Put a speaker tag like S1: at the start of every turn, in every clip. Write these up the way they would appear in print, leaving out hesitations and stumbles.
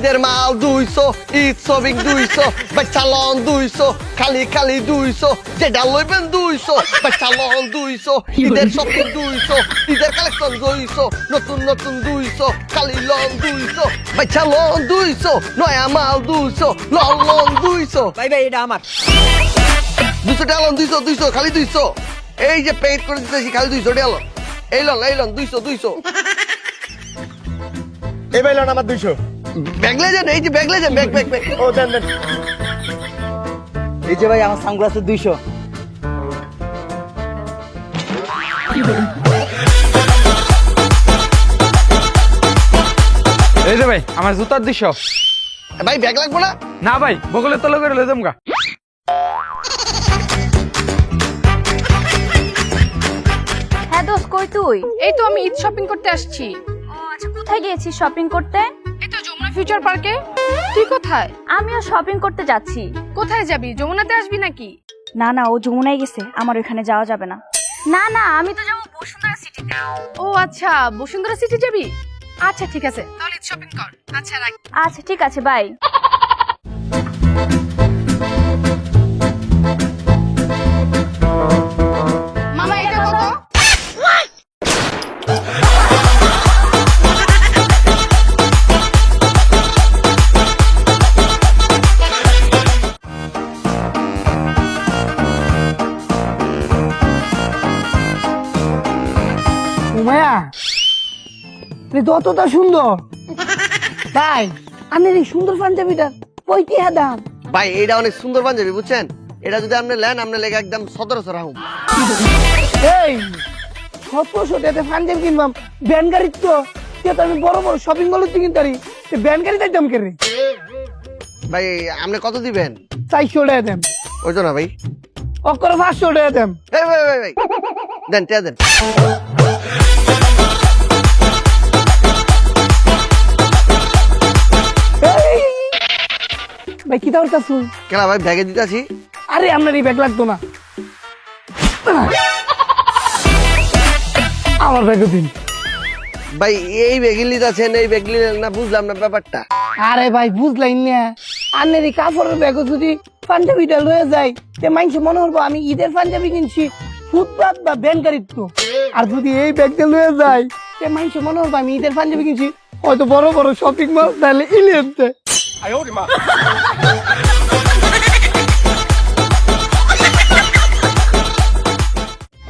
S1: ঈদের মাল 200, ঈদ শপিং 200, বাচ্চা লন 200, খালি খালি 200, যেটা লইবেন 200, বাচ্চা লন 200, ঈদের শপিং 200, ঈদের কালেকশন 200, নতুন নতুন 200, খালি লন 200, বাচ্চা লন 200, নয়া মাল 200, লন লন 200।
S2: ভাই ভাই এটা আমার
S1: 200 টাকা লন, 200 200, খালি 200। এই যে পেড করে দিতেছি খালি 200 টাকা লন। এই লন 200 200।
S3: এই ভাই লন আমার 200।
S1: ব্যাগলে যান, এই যে ব্যাগলে যান, ব্যাগ ব্যাগ ব্যাগ।
S3: ও দেন দেন।
S2: এই যে ভাই আমার সানগ্লাসের 200।
S4: এই যে ভাই আমার জুতার 200।
S1: ভাই ব্যাগ লাগবো না?
S4: না ভাই বগলে তলে করে লয়ে যামগা।
S5: হ্যাঁ দোস্ত, কই তুই?
S6: এই তো আমি ঈদ শপিং করতে আসছি।
S5: ও আচ্ছা, কোথায় গিয়েছিস শপিং করতে?
S6: এই তো যমুনা ফিউচার পার্কে। তুই কোথায়?
S5: আমিও শপিং করতে যাচ্ছি।
S6: কোথায় যাবি? যমুনাতে আসবি নাকি?
S5: না না, ও যমুনায় গেছে, আমার ওখানে যাওয়া যাবে না। না না, আমি তো যাবো বসুন্ধরা সিটিতে।
S6: ও আচ্ছা, বসুন্ধরা সিটি যাবি? আচ্ছা ঠিক আছে, তাহলে ঈদ শপিং কর। আচ্ছা রাখ।
S5: আচ্ছা ঠিক আছে, বাই।
S6: মামা এটা কত?
S7: উমায়া তুই তো অতটা সুন্দর তাই আমি এই সুন্দর পাঞ্জাবিটা কইটি দাম?
S1: ভাই এটা অনেক সুন্দর পাঞ্জাবি, বুঝছেন? এটা যদি আপনি নেন, আপনি লেগে একদম 1700 রাখুন।
S7: এই 1700 টাকাতে পাঞ্জাবি কিনবাম ব্যান গাড়ি তো আমি বড় বড় শপিং মল থেকে কিনতারি ব্যান গাড়ি যাইতাম কে রে?
S1: ভাই আপনি কত দিবেন?
S7: 400 টাকা দেন।
S1: ওই তো না ভাই।
S7: অকরে 500 টাকা দেন।
S1: এই ভাই ভাই ভাই দেন, টিয়া দেন।
S7: এই, ভাই কি দাও কাছু?
S1: কেন ভাই ব্যাগে দিতেছি।
S7: আরে আপনার এই ব্যাগ লাগতো না, আমার ব্যাগে দিন।
S1: ভাই এই ব্যাগে নিতেছেন, এই ব্যাগ নিলেন না, বুঝলাম না ব্যাপারটা।
S7: আরে ভাই বুঝলাই না, আনের এই কাপড়ের ব্যাগও যদি পাঞ্জাবিটা লয়ে যায় তে মানুষ মনে করবো আমি ঈদের পাঞ্জাবি কিনছি ফুটপাত বা ব্যান গাড়ির তো। আর যদি এই ব্যাগটা লয়ে যায় তে মানুষ মনে করবো আমি ঈদের পাঞ্জাবি কিনছি হয়তো বড় বড় শপিং মল, তাহলে ইলিয়নতে।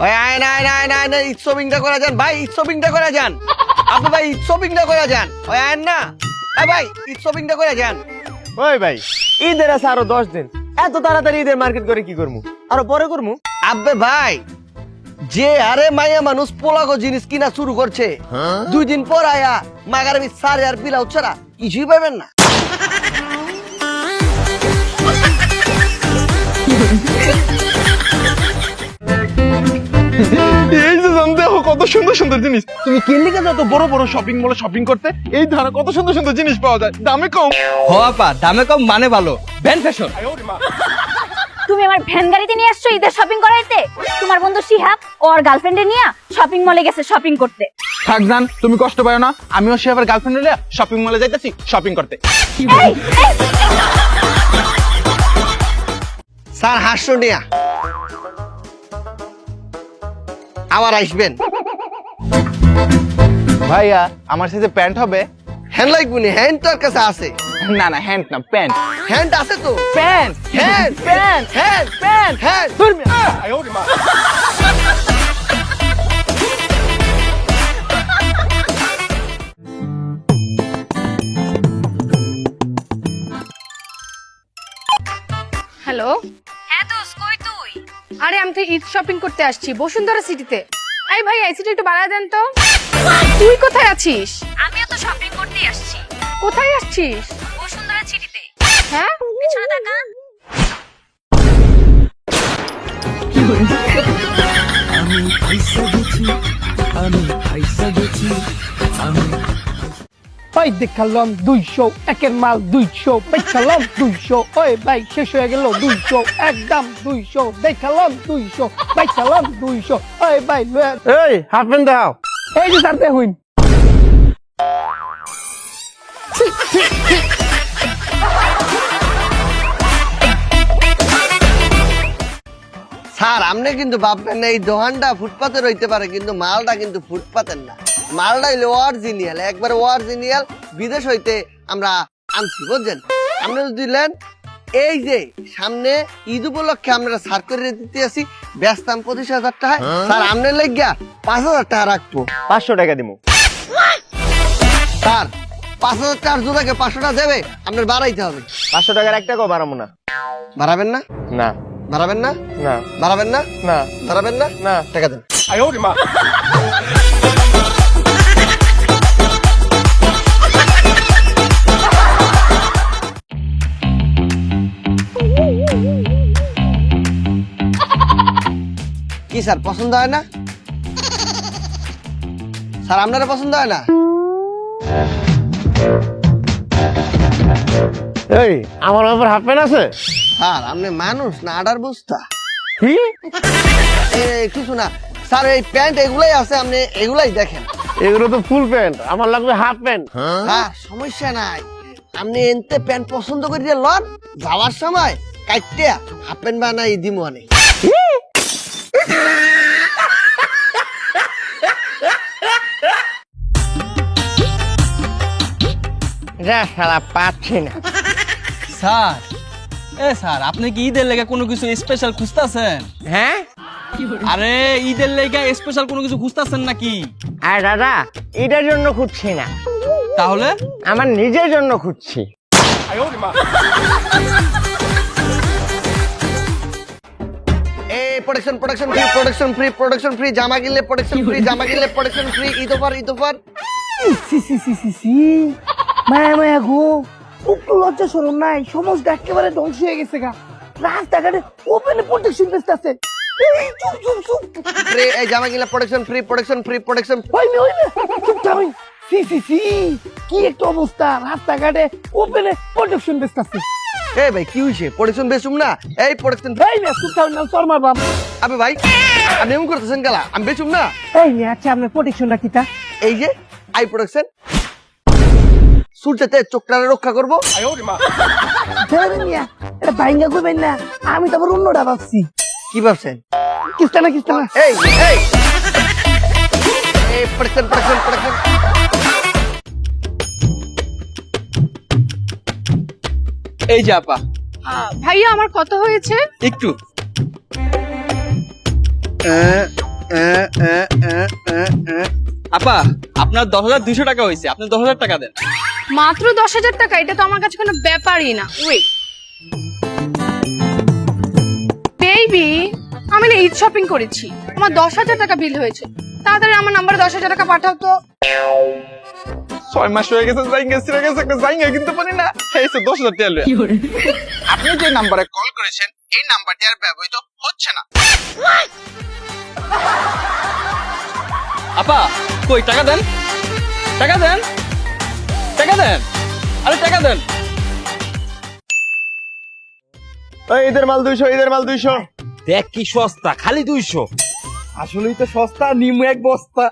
S1: ওই আয় না আয় না আয় না আয় না, ঈদ শপিংটা করা যান ভাই, ঈদ শপিংটা করা যান। আপনি ভাই ঈদ শপিংটা করা যান। ওই আয় না, এই ভাই ঈদ শপিংটা করা যান।
S3: ওই ভাই ঈদের আছে আরো 10 দিন, এত তাড়াতাড়ি ঈদের মার্কেট করে কি করমু? আরো পরে করমু।
S1: আব্বে ভাই যে আরে মাইয়া মানুষ পোলাগো জিনিস কিনা শুরু করছে, 2 দিন পর আয়া মাগারামি সারে আর পিলাও ছাড়া কিছুই পাবেন না।
S3: এই যে জানতে কত সুন্দর সুন্দর জিনিস। তুমি কিনলে কেন এত বড় বড় শপিং মলে শপিং করতে? এই ধারা কত সুন্দর সুন্দর জিনিস পাওয়া যায়, দামে কম।
S2: হো আপা দামে কম মানে ভালো, ব্যান ফ্যাশন।
S5: তুমি আমার ভ্যান গাড়িতে নিয়ে আসছো ঈদের শপিং করাইতে? তোমার বন্ধু শিহাব ওর গার্লফ্রেন্ডে নিয়ে শপিং মলে গেছে শপিং করতে।
S4: থাক জান, তুমি কষ্ট পাও না, আমিও সে আবার গার্লফ্রেন্ড হলে শপিং মলে যাইতাছি শপিং করতে।
S5: এই, এই,
S1: স্যার হাসছো নিয়া আবার আসবেন।
S4: ভাইয়া আমার সাথে প্যান্ট হবে?
S1: হ্যান্ড লাগবে না, হ্যান্ড তোর কাছে আছে।
S4: না না হ্যান্ড না, প্যান্ট।
S1: হ্যান্ড আছে তো,
S4: pant
S1: hand
S4: pant
S1: hand
S4: pant
S1: hand.
S6: Hello.
S5: হ্যাঁ দোস্ত, কই তুই?
S6: আরে আমি তো ঈদ শপিং করতে আসছি বসুন্ধরা সিটিতে। এই ভাই এসিটা একটু বাড়ায় দেন তো। তুই কোথায় আছিস?
S5: আমিও তো শপিং করতেই আসছি
S6: কোথায় আসছিস?
S5: বসুন্ধরা সিটিতে।
S6: হ্যাঁ
S5: পিছনে তাকা।
S7: ভাই দেখালাম 200, একের মাল 200, দেখালাম 200, ওই ভাই শেষ হয়ে গেল 200, একদম 200, দেখালাম 200, দেখালাম 200, ওই ভাই
S3: এই হাফ প্যান্ট দাও।
S7: এই যে স্যার দেখুন
S1: স্যার আপনি কিন্তু ভাববেন না এই দোকানটা ফুটপাতে রইতে পারে, কিন্তু মালটা কিন্তু ফুটপাতের না, মালটা হইলে অরিজিনাল, একবার অরিজিনাল বিদেশ হইতে আমরা আনছি, বুঝছেন? আপনি দিলেন এই যে সামনে ঈদ উপলক্ষে আমরা সার করে দিতে আসি, ব্যস্তাম 25,000 টাকা। স্যার আপনার লেগিয়া 5,000 টাকা রাখবো,
S2: 500 টাকা দিব।
S1: স্যার 5,000 টাকার জোড়াকে 500 টাকা দেবে, আপনার বাড়াইতে হবে।
S2: 500 টাকার এক টাকাও বাড়াবো না।
S1: বাড়াবেন না?
S2: না
S1: বাড়াবেন না?
S2: না
S1: বাড়াবেন না?
S2: না
S1: বাড়াবেন না?
S2: না।
S1: টাকা দেন। কি স্যার পছন্দ হয় না? স্যার আপনারা পছন্দ হয় না?
S7: এই আমার ব্যাপার হাফ প্যান্ট আছে
S1: স্যার আপনি মানুষ না আডার বুঝতা?
S7: কি
S1: কিছু না স্যার, এই প্যান্ট এগুলাই আছে, আপনি এগুলাই দেখেন।
S7: এগুলো তো ফুল প্যান্ট, আমার লাগবে হাফ প্যান্ট।
S1: হ্যাঁ সমস্যা নাই, আপনি এনতে প্যান্ট পছন্দ করে দিয়ে লন, যাওয়ার সময় কাইটে হাফ প্যান্ট বানাই দিমু আনে।
S7: পাচ্ছি না
S2: স্যার, স্যার আপনি কি ঈদের লেগে কোনো কিছু স্পেশাল খুঁজতেছেন?
S7: হ্যাঁ
S2: আরে ঈদের লেগে স্পেশাল কোনো কিছু খুঁজতেছেন নাকি?
S7: আর দাদা এটার জন্য খুঁজছি না,
S2: তাহলে
S7: আমার নিজের জন্য খুঁজছি।
S1: প্রোডাকশন ফ্রি জামা কিনলে প্রোডাকশন ফ্রি, জামা কিনলে প্রোডাকশন ফ্রি, ঈদ অফার।
S7: মায়া মায়া গো, একটু লজ্জা শরম নাই, সমস্ত একেবারে ধ্বংস হয়ে গেছে গা। রাস্তাঘাটে ওপেন প্রোটেকশন বেস্ট আছে।
S1: এই জামা কিনলে প্রোডাকশন ফ্রি।
S7: চুপ থামেন। কি একটা অবস্থা, রাস্তাঘাটে ওপেনে প্রোটেকশন বেস্ট আছে।
S1: এই ভাই কি হইছে? প্রোডাকশন বেচুম না, এই প্রোডাকশন।
S7: এই না চুপ থামেন না, শর্মা বাপ।
S1: আবে ভাই আপনি এমন করতেছেন গেলা, আমি বেচুম না।
S7: এই নে আচ্ছা আপনার প্রোটেকশনটা কিটা?
S1: এই যে আই প্রোডাকশন, সূর্যতে চোখটারে রক্ষা করবো।
S7: ধরে নিয়া এটা বাইঙ্গা কইবেন না, আমি তো আবার অন্যটা ভাবছি।
S1: কি ভাবছেন?
S7: কিস্তা না
S1: এই প্রোডাকশন।
S2: এই যে আপা
S6: ভাইয়া আমার কত হয়েছে?
S2: একটু আপা আপনার 10,200 টাকা হয়েছে, আপনি 10,000 টাকা দেন।
S6: মাত্র 10,000 টাকা? এটা তো আমার কাছে কোনো ব্যাপারই না। ওয়েট বেবি, আমি না ঈদ শপিং করেছি, আমার 10,000 টাকা বিল হয়েছে। তাড়াতাড়ি আমার নাম্বারে 10,000 টাকা পাঠাও তো।
S3: 6 মাস হয়ে গেছে, একটা জাইঙ্গা কিনতে পারি না, এই তো 10,000 টাকা লইয়া। আপনি যে নাম্বারে কল করেছেন এই নাম্বারটি আর ব্যবহৃত হচ্ছে না।
S2: আপা কই টাকা দেন, টাকা দেন, আরে টাকা দেন।
S3: ঈদের মাল 200।
S2: দেখ কি সস্তা, খালি 200।
S3: আসলেই তো সস্তা, নিমু এক বস্তা।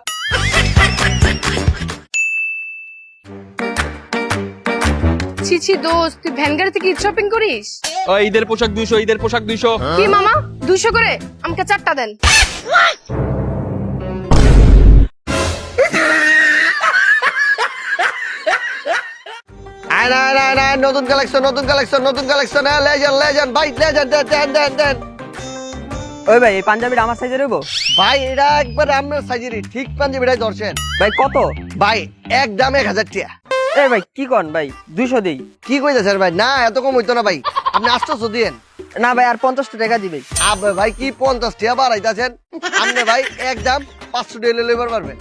S6: ছি দোস্ত, তুই ভ্যান গাড়ি থেকে ঈদ শপিং করিস?
S2: ওই ঈদের পোশাক 200।
S6: কি মামা 200 করে? আমাকে 4টা দেন।
S1: নতুন কালেকশন। লেজেন্ড ভাই, দেন।
S2: ওই ভাই এই পাঞ্জাবিটা আমার সাইজে রইবো?
S1: ভাই এটা একবার আপনার সাইজেরই ঠিক পাঞ্জাবিটাই ধরছেন।
S2: ভাই কত?
S1: ভাই একদম 1,000 টাকা।
S2: এই ভাই কি কন ভাই, 200 দেই।
S1: কি কইতেছেন ভাই? না এত কম হইতো না ভাই, আপনি 800 দিয়েন।
S2: না ভাই আর 50 টাকা দিবে।
S1: আবে ভাই কি 50 টাকা বাড়াইতাছেন? আপনি ভাই একদম 500 টাকা লইবার পারবেন।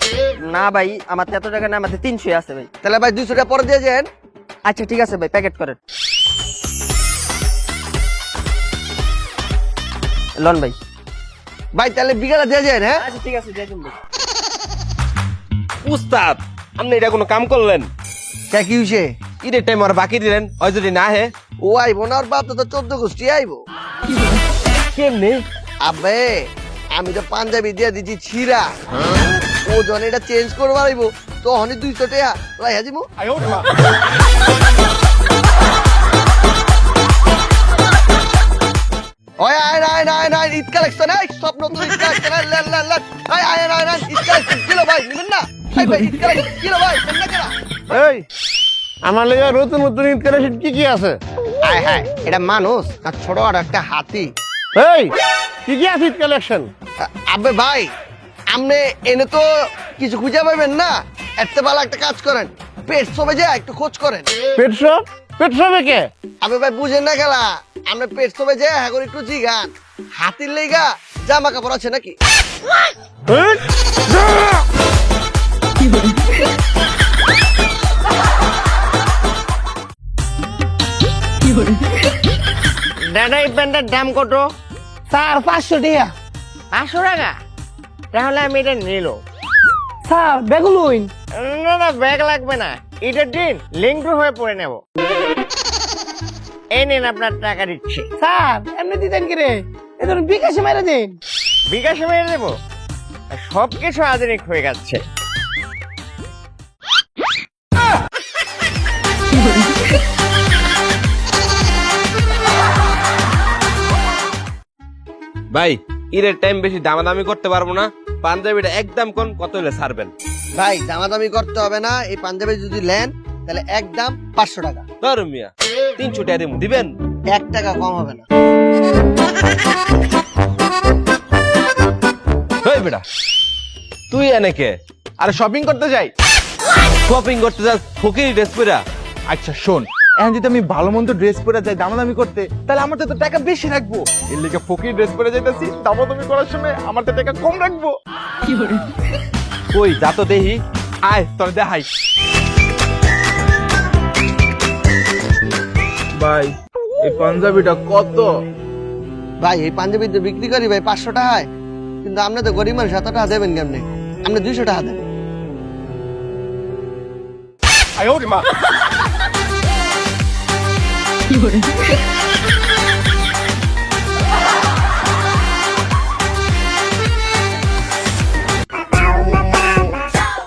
S2: না ভাই আমার এত টাকা না, আমার 300 আছে ভাই।
S1: তাহলে ভাই 200 টাকা পরে দিয়ে যান।
S2: আচ্ছা ঠিক আছে ভাই, প্যাকেট করেন। লন ভাই।
S1: ভাই তাহলে বিকালে দিয়ে যান। হ্যাঁ
S2: আচ্ছা ঠিক আছে, দিয়ে দিন ভাই।
S8: উস্তাদ আপনি এটা কোনো কাম করলেন?
S1: কি হইছে?
S8: ঈদের টাইম আর বাকি দিলেন, ওই যদি না হে
S1: ও আইবো না, ওর বাপ তো 14 গোষ্ঠী আইবো।
S8: কেমনে?
S1: আবে আমি তো পাঞ্জাবি দিয়ে দিচ্ছি ছিঁড়া, ও যখন এটা চেঞ্জ করবার আইবো তখনই 200 টাকা রাইয়া দিমু। ওই আয় ঈদ কালেকশন। কালেকশন কিলো ভাই নেবেন না এই ভাই ঈদ কালেকশন কিলো ভাই নেন না কেনা
S7: এই আমার লেগে নতুন নতুন ঈদ কালেকশন কি কি আছে?
S1: হায় হায় এটা মানুষ আর ছোট আর একটা হাতি।
S7: এই কি কি আছে ঈদ কালেকশন?
S1: আবে ভাই আপনি এনে তো কিছু খুঁজে পাবেন না, এত ভালো একটা কাজ করেন, পেট শপে যা একটু খোঁজ করেন।
S7: পেট শপ? পেট শপে কে?
S1: আবে ভাই বুঝেন না খেলা, আপনি পেট শপে যা হ্যাঁ করে একটু জিগান হাতির লেগা জামা কাপড় আছে নাকি।
S7: এই,
S9: দাদা এই প্যান্টটার দাম কত?
S7: স্যার 500 টাকা।
S9: 500 টাকা? তাহলে আমি এটা নিল।
S7: স্যার বেগুলুইন।
S9: না না ব্যাগ লাগবে না, এটার দিন লিঙ্ক হয়ে পড়ে নেব। এই নিন আপনার টাকা দিচ্ছি।
S7: স্যার এমনি দিতেন কি রে? এ ধরুন বিকাশে মেরে দিন।
S9: বিকাশে মেরে দেবো? সব কিছু আধুনিক হয়ে যাচ্ছে।
S8: ভাই ঈদের টাইম বেশি দামাদামি করতে পারবো না, পাঞ্জাবিটা একদম কোন কত হলে ছাড়বেন?
S1: ভাই দামাদামি করতে হবে না, এই পাঞ্জাবি যদি নেন তাহলে একদম 500 টাকা।
S8: ধরুন মিয়া 300 টাকা দিবেন?
S1: 1 টাকা কম হবে না।
S8: এই বেটা তুই এনেকে
S4: আরে শপিং করতে যাই।
S8: শপিং করতে যাস ফকির ড্রেস পরা?
S4: আচ্ছা শোন, এখন যদি আমি ভালো মন্দ ড্রেস পরে যাই দামাদামি করতে, তাহলে আমার তো টাকা বেশি রাখবো। এর লিগে ফকির ড্রেস পরে যাইতাছি, দামাদামি করার সময় আমার তো টাকা কম রাখবো।
S8: কই যা তো দেখি।
S4: আয় তোর দেখাই। ভাই এই পাঞ্জাবিটা কত?
S1: ভাই এই পাঞ্জাবি তো বিক্রি করি ভাই 500 টাকায়, কিন্তু আপনি তো গরিব মানুষ, 7 টাকা দেবেন কেমনে? আপনি 200 টাকা দেবেন।
S4: আয়ো রে মা।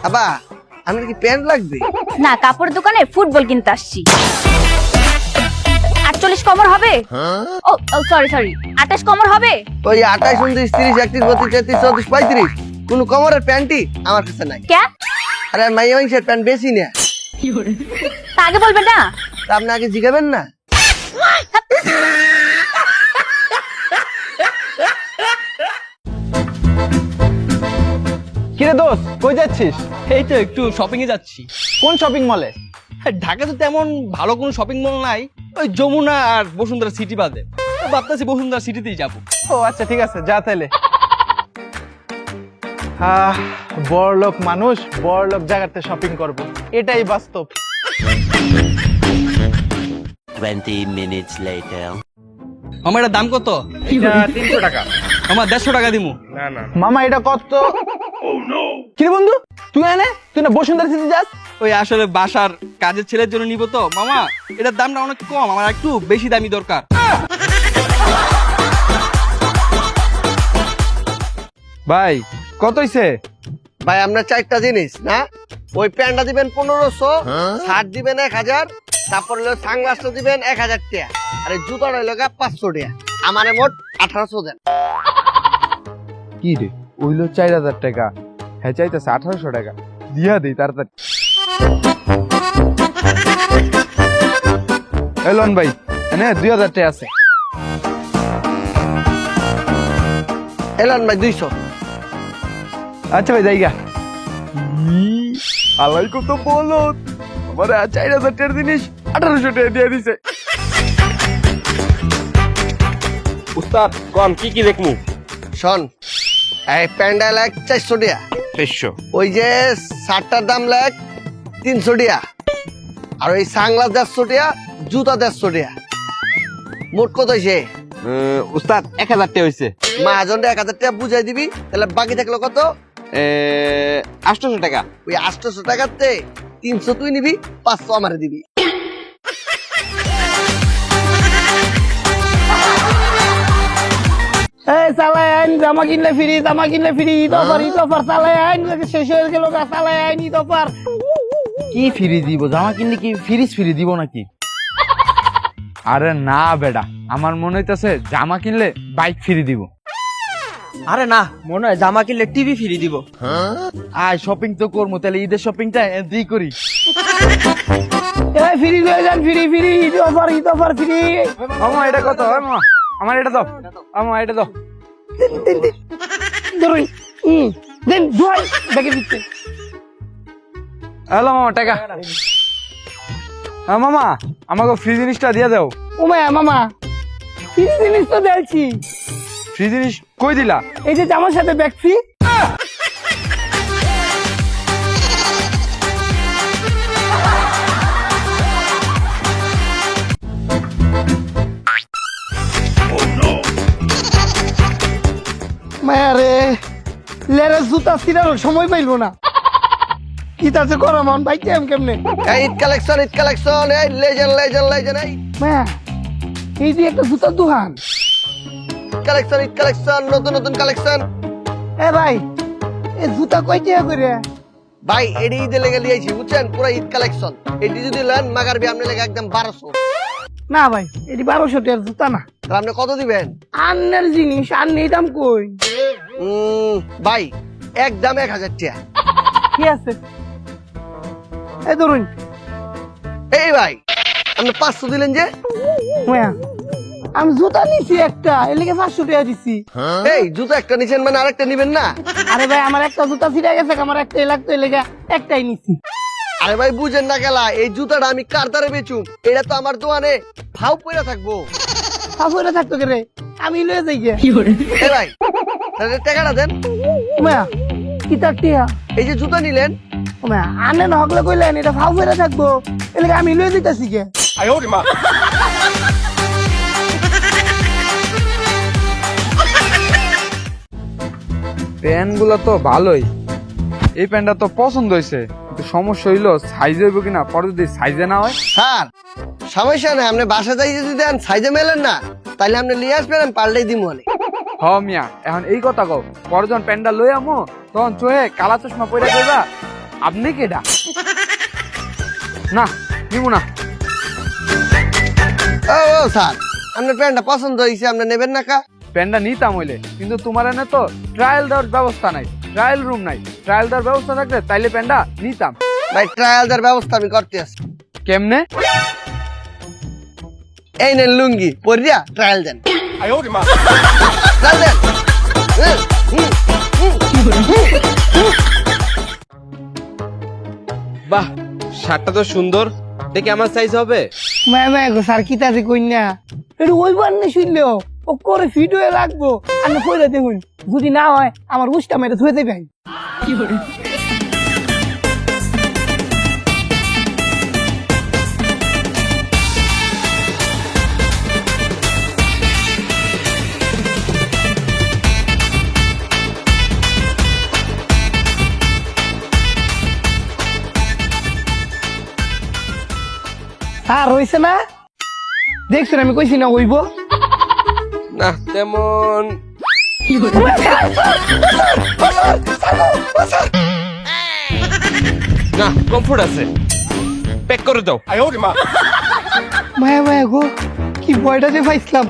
S1: আবা আমার কি প্যান্ট লাগবে?
S5: না, কাপড় দোকানে ফুটবল কিনতে আসছি। 48 কমর হবে? ও সরি 28 কমর হবে?
S1: ওই 28, 29, 30, 31, 32, 33, 34, 35 কোন কমরের প্যান্টই আমার কাছে নাই।
S5: কে?
S1: আরে মাইয়া মানুষের প্যান্ট বেশি না,
S5: তা আগে বলবেন না?
S1: তা আপনি আগে জিগাবেন না?
S4: কিরে দোস্ত কই যাচ্ছিস?
S2: এই তো একটু শপিং এ যাচ্ছি।
S4: কোন শপিং মলে?
S2: ঢাকাতে তেমন ভালো কোনো শপিং মল নাই, ওই যমুনা আর বসুন্ধরা সিটি বাদে। তো ভাবতেছি বসুন্ধরা সিটিতেই যাবো।
S4: ও আচ্ছা ঠিক আছে, যা তাইলে। বড়লোক মানুষ বড়লোক জায়গাতে শপিং করব, এটাই বাস্তব।
S10: 20 minutes later.
S2: আমার এটার দাম কত?
S8: 300 টাকা।
S2: আমার 150 টাকা দিমু।
S8: না না
S4: মামা এটা কত? কিরে বন্ধু তুই না বসুন্ধরা সিটি যাস?
S2: ওই আসলে বাসার কাজের ছেলের জন্য নিব তো মামা, এটার দামটা অনেক কম, আমার একটু বেশি দামি দরকার।
S4: ভাই কত হইছে?
S1: ভাই আপনার 4টা জিনিস না, ওই প্যান্টটা দিবেন 1500, শার্ট দিবেন 1000, তারপর হলো সানগ্লাসটা দিবেন 1000 টাকা, আর এই জুতাটা হলো 500 টাকা। আমারে মোট 1800 দেন।
S4: কি রে ওইলো 4000 টাকা, হ্যাঁ চাইতেছে 1800 টাকা, দিয়া দেই তাড়াতাড়ি। এলন ভাই এনে 2000 টাকা আছে।
S1: এলেন ভাই 200।
S4: আচ্ছা ভাই জায়গা আলাই কত বলো, আমার 4000 টাকার জিনিস 1800 টাকা দিয়ে দিছে।
S8: উস্তাদ কোন কি কি দেখমু?
S1: শোন, এই প্যান্টটা লাগ 400 টাকা,
S8: 500।
S1: ওই যে শার্টটার দাম লাগ 300 টাকা, আর ওই সানগ্লাস 150 টাকা, জুতা 150 টাকা। মোট কত হয়েছে?
S8: উস্তাদ 1000 টাকা হইছে।
S1: মাহাজনটা 1000 টাকা বুঝাই দিবি, তাহলে বাকি থাকলো কত?
S8: 800 টাকা।
S1: ওই 800 টাকাতে 300 তুই নিবি, 500 আমারে দিবি।
S7: এই চালাই আইন, জামা কিনলে ফ্রি, জামা কিনলে ফ্রি, ঈদ অফার চালাই আইন, শেষ হয়ে গেল গা, চালাই আইন ঈদ অফার।
S4: কি ফ্রি দিব? জামা কিনলে কি ফ্রিজ ফ্রি দিব নাকি? আরে না বেটা, আমার মনে হইতাছে জামা কিনলে বাইক ফ্রি দিব।
S2: আরে না, মনে হয় জামা কিনলে টিভি ফ্রি দিব।
S4: আয় শপিং তো করবো, তাহলে ঈদের শপিংটা এদিই করি।
S7: ফ্রি লয়ে যান, free free, Eid offer free.
S4: মামা এটা কত? মামা আমার এটা দাও, মামা এটা দাও।
S7: ধরুন দেন দুয়াই ব্যাগে দিচ্ছে।
S4: হ্যালো মামা টাকা। হ্যাঁ মামা আমাকে ফ্রি জিনিসটা দিয়ে দাও।
S7: ও মামা ফ্রি জিনিস তো দিয়েছি।
S4: ফ্রি জিনিস কই দিলা?
S7: এই যে জামার সাথে ব্যাগ ফ্রি। মায়ারে লেরে জুতা সিরার সময় পাইলো না। কি তাছে করা মন ভাই কেমনে?
S1: এই ঈদ কালেকশন এই লেজেন্ড এই
S7: মায়া এই যে একটা জুতার দোকান।
S1: ঈদ কালেকশন নতুন কালেকশন।
S7: এ ভাই এই জুতা কয় টাকা করে?
S1: ভাই এডি ঈদে লেগে লিয়েছি বুঝছেন, পুরো ঈদ কালেকশন। এডি যদি নেন মাগারবি আপনি লেগে একদম 1200।
S7: না ভাই এটি 1200 টাকার জুতা না।
S1: তাহলে আপনি কত দিবেন?
S7: আন্নের জিনিস আর নেই দাম কই?
S1: ভাই একদম 1000 টাকা।
S7: ঠিক আছে এই ধরুন।
S1: এই ভাই আপনি 500 দিলেন যে?
S7: মায়া আমি জুতা নিছি একটা, এর লেগে 500 টাকা দিছি।
S1: এই জুতো একটা নিছেন মানে আরেকটা নিবেন না?
S7: আরে ভাই আমার একটা জুতা ছিঁড়ে গেছে, আমার একটাই লাগতো, এর লেগে একটাই নিছি।
S1: আরে ভাই বুঝেন না গেলা, এই জুতাটা আমি কার দ্বারা বেচুম? এটা তো আমার দোকানে ফাউ পয়রা থাকবো।
S7: ফাফুরে থাকতো কে রে, আমি লয়ে যাই গে।
S1: এই ভাই তাহলে টাকাটা দেন।
S7: মায়া কি তার টিয়া?
S1: এই যে জুতা নিলেন,
S7: মায়া আনে না হকলে কইলেন এটা ফাফুরে থাকবো, এর লেগে আমি লয়ে দিতেছি গে।
S4: প্যান্ট গুলো তো ভালোই, এই প্যান্টটা তো পছন্দ হয়েছে, কিন্তু সমস্যা হইলো সাইজ হইব কিনা, পরে যদি সাইজে না হয়।
S1: স্যার সমস্যা নেই, আপনি বাসা যাই যদি দেন সাইজে মেলেন না তাহলে আপনি নিয়ে আসবেন, আমি পাল্টাই দিব অনেক।
S4: হ মিয়া এখন এই কথা কও, পরে যখন প্যান্টটা লই আমো তখন চোহে কালা চশমা পরে কইবা আপনি কেডা? না নিমু না।
S1: ও স্যার আপনার প্যান্টটা পছন্দ হয়েছে, আপনি নেবেন না কা?
S4: প্যান্টটা নিতাম হইলে, কিন্তু তোমার এনে তো ট্রায়াল দেওয়ার ব্যবস্থা নাই, ট্রায়াল রুম নাই। ট্রায়াল দেওয়ার ব্যবস্থা থাকলে তাইলে প্যান্টটা নিতাম।
S1: ভাই ট্রায়াল দেওয়ার ব্যবস্থা আমি করতে আসি।
S4: কেমনে?
S1: এই নেন লুঙ্গি পরিয়া ট্রায়াল দেন। ট্রায়াল দেন।
S8: বাহ, শার্টটা তো সুন্দর, দেখি আমার সাইজ হবে?
S7: মায়া মায়া গো স্যার কি তাছে কই না, এটা ওইবার না শুনলেও ও করে ফিট হয়ে লাগবো। আমি কইরা দেখুন যদি না হয় আমার উষ্টা মেরে ধুয়ে দেবেন। আর হইছে না, দেখছেন আমি কইছি না হইব।
S8: না তেমন। না কমফোর্ট আছে, প্যাক করে দাও।
S7: মায়া মায়া গো কি বয়টা যে পাইছিলাম।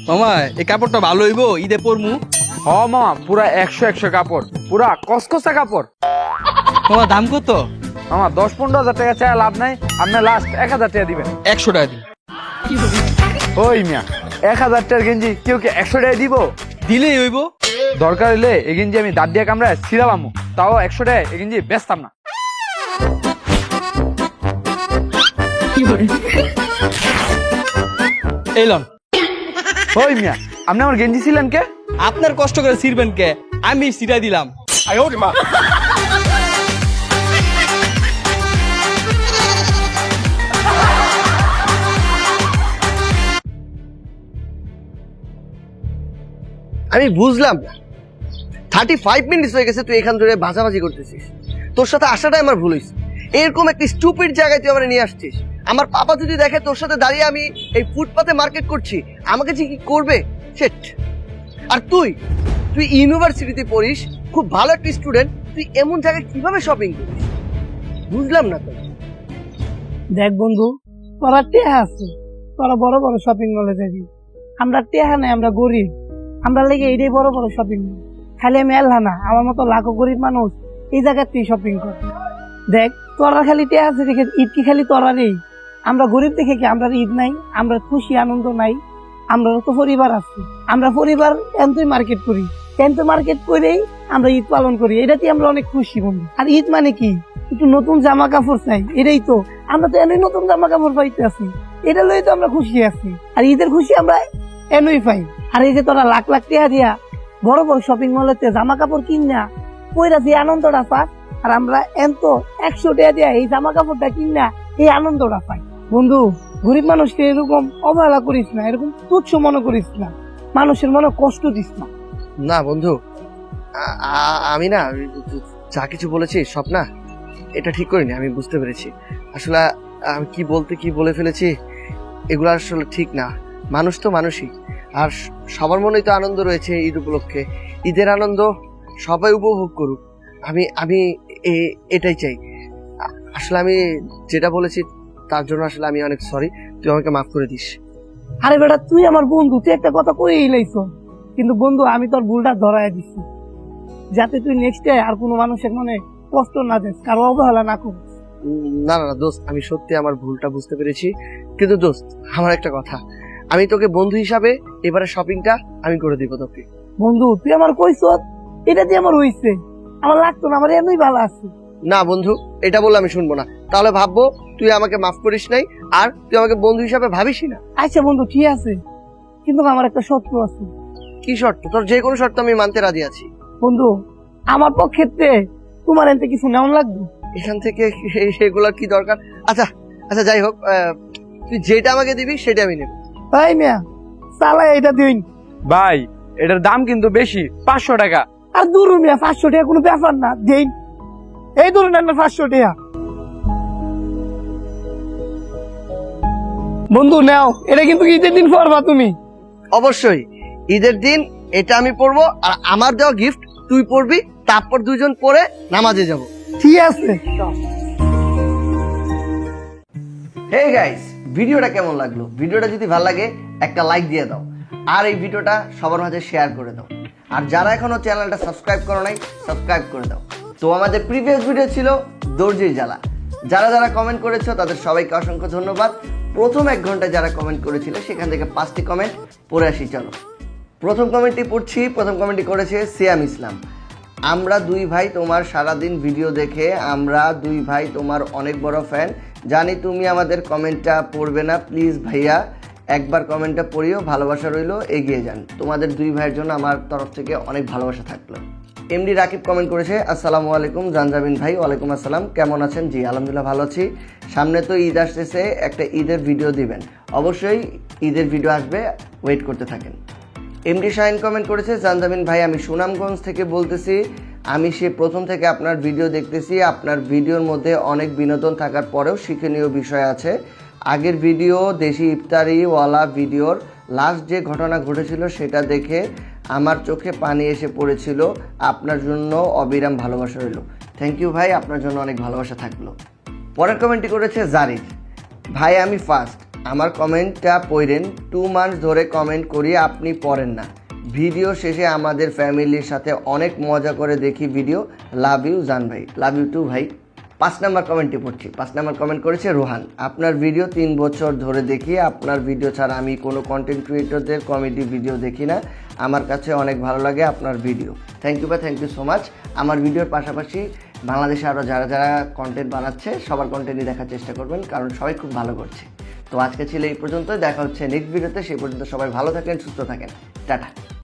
S2: মামা এই কাপড়টা ভালো হইব, ঈদে পরমু।
S4: হ মামা পুরা 100 কাপড়, পুরা কসকসা কাপড়।
S2: তোমার দাম কত?
S4: মামা 10-15 হাজার টাকা চাই লাভ নাই, আপনি লাস্ট 1000 টাকা দিবেন।
S2: 100 টাকা দিই।
S4: ওই মিয়া 1000 টাকার গেঞ্জি কেউ কি 100 টাকা দিব?
S2: দিলেই হইব।
S4: দরকার হলে এই গেঞ্জি আমি দাঁত দিয়ে কামড়ায় ছিড়াবামু, তাও 100 টাকা এই গেঞ্জি বেচতাম না।
S2: এলন।
S4: ওই মিয়া আপনি আমার গেঞ্জি ছিলেন কে?
S2: আপনার কষ্ট করে ছিড়বেন কে, আমি ছিড়া দিলাম।
S1: আমি বুঝলাম না, 35 মিনিট হয়ে গেছে তুই এখান ধরে ভাজাভাজি করতেছিস। তোর সাথে আসাটাই আমার ভুল হয়েছে। এরকম একটি স্টুপিড জায়গায় তুই আমার নিয়ে আসছিস। আমার পাপা যদি দেখে তোর সাথে দাঁড়িয়ে আমি এই ফুটপাতে মার্কেট করছি, আমাকে যে কি করবে সেট। আর তুই ইউনিভার্সিটিতে পড়িস, খুব ভালো একটা স্টুডেন্ট, তুই এমন জায়গায় কিভাবে শপিং করিস? বুঝলাম না তো।
S7: দেখ বন্ধু তোরা টেহা আছে, তোরা বড় বড় শপিং মলে যাবি, আমরা টেহা নাই, আমরা গরিব, আমরা লেগে এটাই বড় বড় শপিং মল। খালি আমি এল্লা না, আমার মতো লাখো গরিব মানুষ এই জায়গাতেই শপিং করে। দেখ তোরা খালি টেহা আছে দেখে ঈদ কি খালি তোরারই? আমরা গরিব দেখে কি আমরা ঈদ নাই? আমরা খুশি আনন্দ নাই? আমরা তো পরিবার আছে, আমরা পরিবার এনতই মার্কেট করি, এনতো মার্কেট করেই আমরা ঈদ পালন করি, এটাতে আমরা অনেক খুশি বন্ধু। আর ঈদ মানে কি? একটু নতুন জামা কাপড় চাই, এটাই তো। আমরা তো এনই নতুন জামা কাপড় পাইতে আছি, এটা লই তো আমরা খুশি আছি। আর ঈদের খুশি আমরা এনই পাই। আর এই যে তোরা লাখ লাখ টাকা দিয়া বড় বড় শপিং মলেতে জামা কাপড় কিনা কইরা যে আনন্দটা পাস, আর আমরা এত 100 টাকা দিয়া এই জামা কাপড়টা কিনা এই আনন্দটা পাই। বন্ধু, গরিব মানুষকে এরকম অবহেলা করিস না, এরকম তুচ্ছ মনে করিস না, মানুষের মনে কষ্ট দিস না।
S1: না বন্ধু, আমি না যা কিছু বলেছি সব না এটা ঠিক করিনি, আমি বুঝতে পেরেছি। আসলে আমি কি বলে ফেলেছি, এগুলো আসলে ঠিক না। মানুষ তো মানুষই, আর সবার মনেই তো আনন্দ রয়েছে ঈদ উপলক্ষে। ঈদের আনন্দ সবাই উপভোগ করুক, আমি এটাই চাই। আসলে আমি যেটা বলেছি তার জন্য আসলে আমি অনেক সরি, তুই আমাকে মাফ করে দিস।
S7: আরে বেটা, তুই আমার বন্ধু, তুই একটা কথা কইই লাইছো, কিন্তু বন্ধু আমি তোর ভুলটা ধরাই দিছি, যাতে তুই নেক্সট ডে আর কোনো মানুষের মনে কষ্ট না দিস, কারো অবহেলা না করিস।
S1: না না দোস্ত, আমি সত্যি আমার ভুলটা বুঝতে পেরেছি। কিন্তু দোস্ত, আমার একটা কথা, আমি তোকে বন্ধু হিসাবে এবারে শপিংটা আমি করে দিব তোকে।
S7: বন্ধু তুই আমার কইছ, এটা দিয়ে আমার হইছে, আমার লাগতো না, আমার এমনি ভালো আছে।
S1: না বন্ধু, এটা বলে আমি শুনবো না, তাহলে ভাববো তুই আমাকে মাফ করিস নাই, আর তুই আমাকে বন্ধু হিসাবে ভাবিসই না।
S7: আচ্ছা বন্ধু ঠিক আছে, কিন্তু আমার একটা শর্ত আছে।
S1: কি শর্ত? তোর যে কোনো শর্ত আমি মানতে রাজি আছি।
S7: বন্ধু, আমার পক্ষে তোমার এতে কিছু নেওয়া লাগবে।
S1: এখান থেকে সেগুলোর কি দরকার? আচ্ছা আচ্ছা, যাই হোক, তুই যেটা আমাকে দিবি সেটা আমি নেব।
S7: তাই মিয়া, চালাই এটা দিন।
S2: ভাই এটার দাম কিন্তু বেশি, 500 টাকা।
S7: আর দূর মিয়া, 500 টাকা কোনো ব্যাপার না, দিন। এই ধরুন না 500 টাকা। বন্ধু নাও, এটা কিন্তু ঈদের দিন পরবা তুমি।
S1: অবশ্যই ঈদের দিন এটা আমি পরবো, আর আমার দেওয়া গিফট তুই পরবি, তারপর দুজন পরে নামাজে যাব।
S7: ঠিক আছে।
S1: হে গাইস, ভিডিওটা কেমন লাগলো? ভিডিওটা যদি ভালো লাগে একটা লাইক দিয়ে দাও, আর এই ভিডিওটা সবার মাঝে শেয়ার করে দাও। আর যারা এখনো চ্যানেলটা সাবস্ক্রাইব করো নাই, সাবস্ক্রাইব করে দাও। তো আমাদের প্রিভিয়াস ভিডিও ছিল দর্জির জ্বালা। যারা যারা কমেন্ট করেছো তাদের সবাইকে অসংখ্য ধন্যবাদ। প্রথম 1 ঘন্টায় যারা কমেন্ট করেছিল সেখান থেকে 5টি কমেন্ট পড়ে আসি। চলো, প্রথম কমেন্টটি পড়ছি। প্রথম কমেন্টটি করেছে সিয়াম ইসলাম। আমরা 2 ভাই তোমার সারাদিন ভিডিও দেখে, আমরা 2 ভাই তোমার অনেক বড় ফ্যান। জানি তুমি আমাদের কমেন্টটা পড়বে না, প্লিজ ভাইয়া একবার কমেন্টটা পড়িও, ভালোবাসা রইলো, এগিয়ে যান। তোমাদের 2 ভাইয়ের জন্য আমার তরফ থেকে অনেক ভালোবাসা থাকলো। এমডি রাকিব কমেন্ট করেছে, আসসালামু আলাইকুম জানজাবিন ভাই। ওয়ালাইকুম আসসালাম, কেমন আছেন? জি আলহামদুলিল্লাহ ভালো আছি। সামনে তো ঈদ আসতেছে, একটা ঈদের ভিডিও দিবেন। অবশ্যই ঈদের ভিডিও আসবে, ওয়েট করতে থাকেন। এমডি শাহিন কমেন্ট করেছে, জানজাবিন ভাই আমি সুনামগঞ্জ থেকে বলতেছি। আমি সে প্রথম থেকে আপনার ভিডিও দেখতেছি। আপনার ভিডিওর মধ্যে অনেক বিনোদন থাকার পরেও শিক্ষণীয় বিষয় আছে। আগের ভিডিও দেশি ইফতারিওয়ালা ভিডিওর লাস্ট যে ঘটনা ঘটেছিল সেটা দেখে আমার চোখে পানি এসে পড়েছিল। আপনার জন্য অবিরাম ভালোবাসা রইল। থ্যাংক ইউ ভাই, আপনার জন্য অনেক ভালোবাসা থাকলো। পরের কমেন্টটি করেছে জারিফ ভাই, আমি ফার্স্ট, আমার কমেন্টটা পড়েন। 2 মান্থস ধরে কমেন্ট করি, আপনি পড়েন না। ভিডিও শেষে আমাদের ফ্যামিলির সাথে অনেক মজা করে দেখি ভিডিও। লাভ ইউ জান ভাই। লাভ ইউ টু ভাই। 5 নম্বর কমেন্টটি পড়ছি। 5 নম্বর কমেন্ট করেছে রোহান। আপনার ভিডিও 3 বছর ধরে দেখি। আপনার ভিডিও ছাড়া আমি কোনো কন্টেন্ট ক্রিয়েটরদের কমেডি ভিডিও দেখি না। আমার কাছে অনেক ভালো লাগে আপনার ভিডিও। থ্যাংক ইউ ভাই, থ্যাংক ইউ সো মাচ। আমার ভিডিওর পাশাপাশি বাংলাদেশে আরও যারা যারা কন্টেন্ট বানাচ্ছে সবার কন্টেন্টই দেখার চেষ্টা করবেন, কারণ সবাই খুব ভালো করছে। তো আজকে ছিল এই পর্যন্ত, দেখা হচ্ছে নেক্সট ভিডিওতে। সেই পর্যন্ত সবাই ভালো থাকেন, সুস্থ থাকেন, টাটা।